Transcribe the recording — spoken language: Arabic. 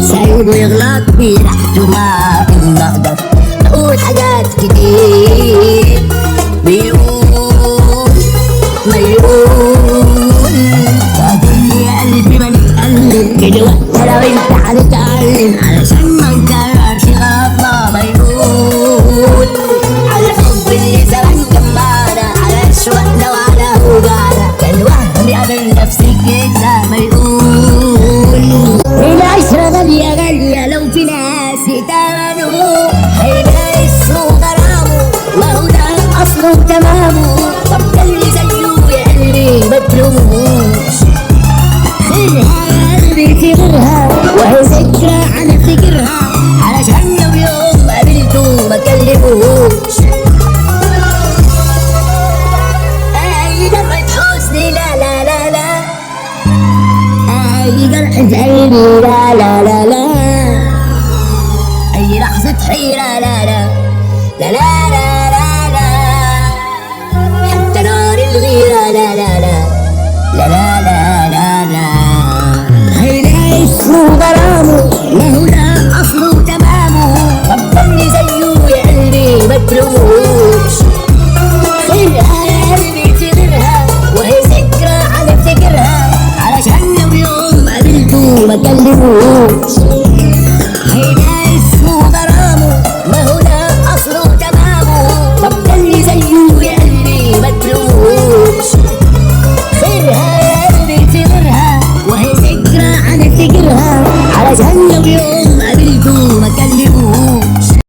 سايبه يغلط براحته ما بنقدر نقول حاجات كتير بيقول ما يقول بعدين يا قلبي ما نتقلب كده وقت لو انت هنتعلم علشان ما نكررش غلطنا ما يقول على الحب اللي زمان جمعنا على اشواقنا وعلى وجعنا كان وهم يقابلنا في سكتنا ما يقول العشرة غالية غالية لو في ناس يتمنوا هيبقى اسمه غرامه ما هو ده اصله تمامه طب ده اللي زيه يا قلبي ما تلوموش خيرها يا قلبي في غيرها وهي ذكرى هنفتكرها علشان لو يوم قابلته ما كلموش اي دمعة حزن لا لا لا لا اي جرح زعلي لا لا لا لا اي لحظة حيرة لا لا لا لا لا لا لا حتى نار الغيرة لا لا لا لا لا لا لا لا هيلاقي اسمه غرامه ما هو ده اصله تمامه طب اللي زيه يا قلبي ما تلوموش